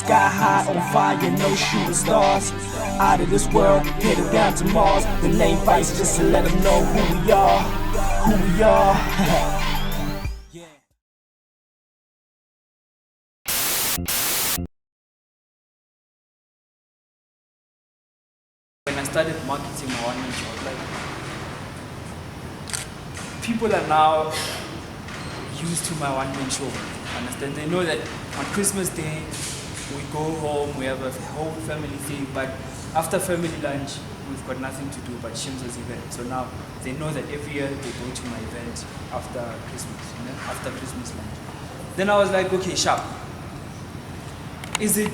Sky high on fire, no shooting stars. Out of this world, headed down to Mars. The name Vice just to let them know who we are. Who we are. When I started marketing my one-man show, like, people are now used to my one-man show. Understand? They know that on Christmas Day we go home, we have a whole family thing, but after family lunch we've got nothing to do but Shimza's event. So now they know that every year they go to my event after Christmas, after Christmas lunch. Then I was like, okay, sharp. Is it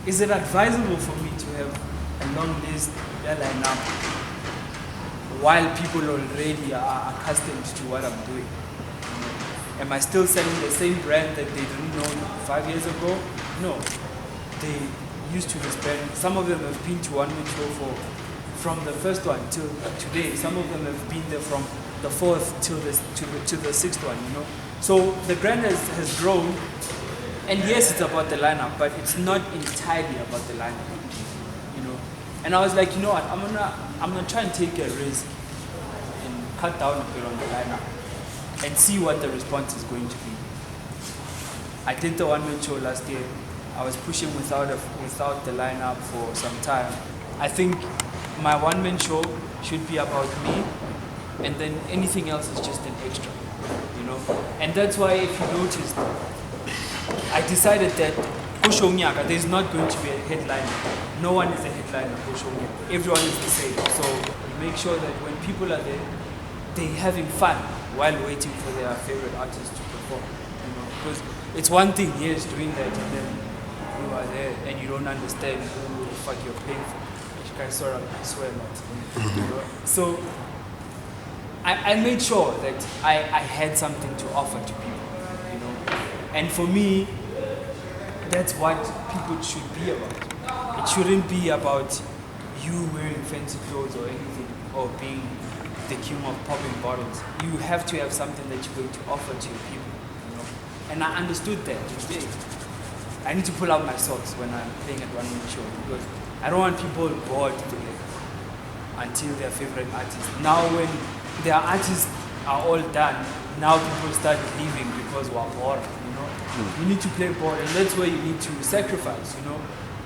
advisable for me to have a long list line up while people already are accustomed to what I'm doing? Am I still selling the same brand that they didn't know 5 years ago? No. They used to this brand. Some of them have been to one-man show from the first one till today. Some of them have been there from the fourth to the sixth one, So the brand has grown. And yes, it's about the lineup, but it's not entirely about the lineup, And I was like, you know what, I'm gonna try and take a risk and cut down a bit on the lineup and see what the response is going to be. I did the one-man show last year. I was pushing without the lineup for some time. I think my one-man show should be about me, and then anything else is just an extra, And that's why, if you noticed, I decided that Koshonyaka, there's not going to be a headliner. No one is a headliner for Koshonyaka. Everyone is the same. So we make sure that when people are there, they're having fun while waiting for their favorite artist to perform. Because it's one thing, yes, doing that, and then you are there and you don't understand who the fuck you're paying for. I swear not. So I made sure that I had something to offer to people, And for me, that's what people should be about. It shouldn't be about you wearing fancy clothes or anything, or being the king of popping bottles. You have to have something that you're going to offer to your people, And I understood that today. I need to pull out my socks when I'm playing at one-man show, because I don't want people bored until their favorite artist. Now when their artists are all done, now people start leaving because we're bored, You need to play ball, and that's where you need to sacrifice,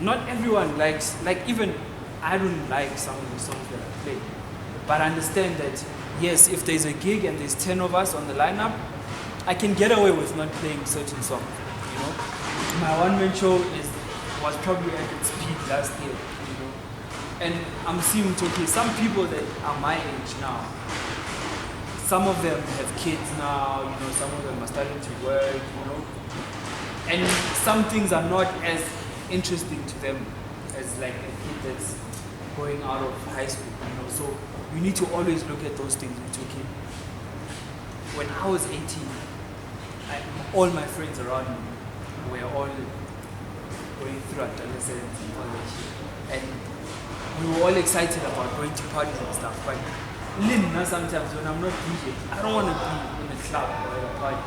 Not everyone likes, even I don't like some of the songs that I play. But I understand that, yes, if there's a gig and there's 10 of us on the lineup, I can get away with not playing certain songs, My one-man show was probably at its peak last year, And I'm seeing, okay, some people that are my age now, some of them have kids now, some of them are starting to work, And some things are not as interesting to them as like a kid that's going out of high school, So you need to always look at those things. It's okay. When I was 18, all my friends around me were all going through adolescence and all that shit. And we were all excited about going to parties and stuff. But sometimes when I'm not DJ, I don't want to be in a club or at a party,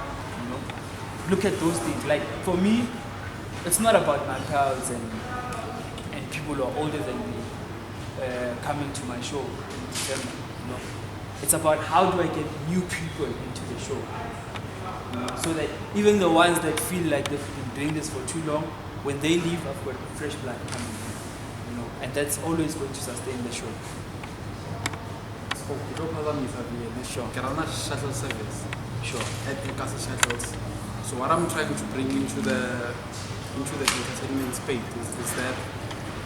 Look at those things. Like, for me, it's not about my pals and people who are older than me coming to my show in December, It's about how do I get new people into the show, so that even the ones that feel like they've been doing this for too long, when they leave, I've got fresh blood coming in, and that's always going to sustain the show. Sure. Shuttle service. Sure. At the castle shuttles. So what I'm trying to bring into the entertainment space is that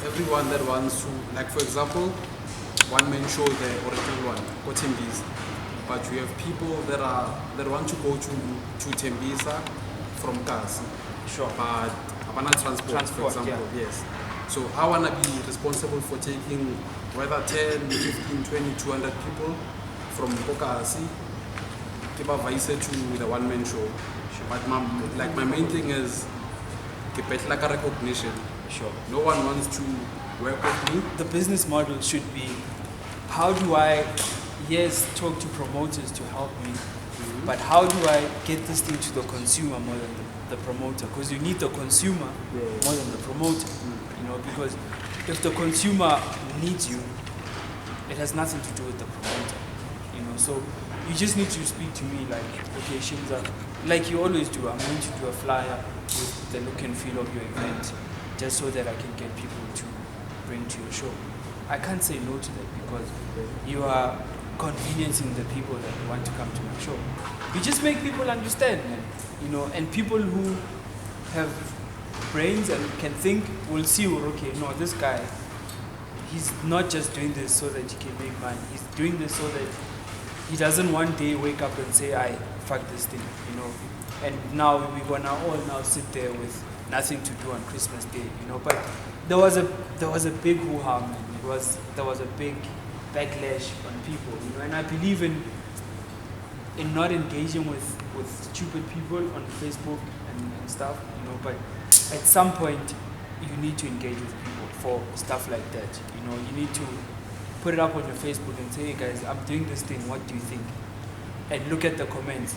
everyone that wants to, like, for example, one-man show, the original one, go Tembisa. But you have people that want to go to Tembisa from Kasi. Sure. But Havana transport, for example, yes. So I want to be responsible for taking whether 10, 15, 20, 200 people from Kasi, Vice to the one-man show. Sure. But my main thing is like a recognition. Sure. No one wants to work with me. The business model should be, how do I, yes, talk to promoters to help me, but how do I get this thing to the consumer more than the promoter, because you need the consumer more than the promoter. You know, because if the consumer needs you, it has nothing to do with the promoter. You know, so you just need to speak to me like, okay, Shimza, like you always do. I'm going to do a flyer with the look and feel of your event, just so that I can get people to bring to your show. I can't say no to that because you are conveniencing the people that want to come to my show. You just make people understand, man. You know, and people who have brains and can think will see, okay, no, this guy, he's not just doing this so that he can make money. He's doing this so that he doesn't one day wake up and say, I fuck this thing, you know. And now we're gonna all now sit there with nothing to do on Christmas Day, you know. But there was a big hoo-ha, man. There was a big backlash on people, you know. And I believe in not engaging with stupid people on Facebook and stuff, you know. But at some point, you need to engage with people for stuff like that. You know, you need to put it up on your Facebook and say, hey guys, I'm doing this thing, what do you think? And look at the comments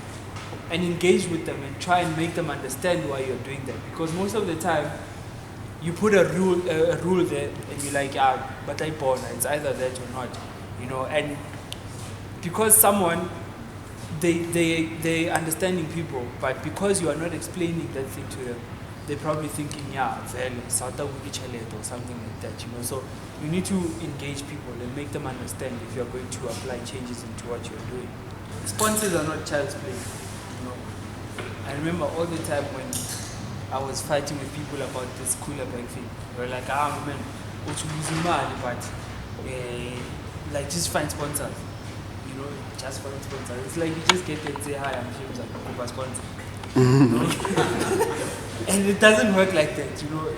and engage with them and try and make them understand why you're doing that. Because most of the time, you put a rule there and you're like, yeah, but I born, it's either that or not, you know. And because someone, they understanding people, but because you are not explaining that thing to them, they're probably thinking, yeah, South or something like that, you know. So you need to engage people and make them understand if you're going to apply changes into what you're doing. Sponsors are not child's play, you know. I remember all the time when I was fighting with people about this cooler bag thing. They were like, man, what you losing money, but like just find sponsors. You know, just find sponsors. It's like you just get there and say, hi, I'm Shimza, I'm a sponsor. You know? And it doesn't work like that, you know.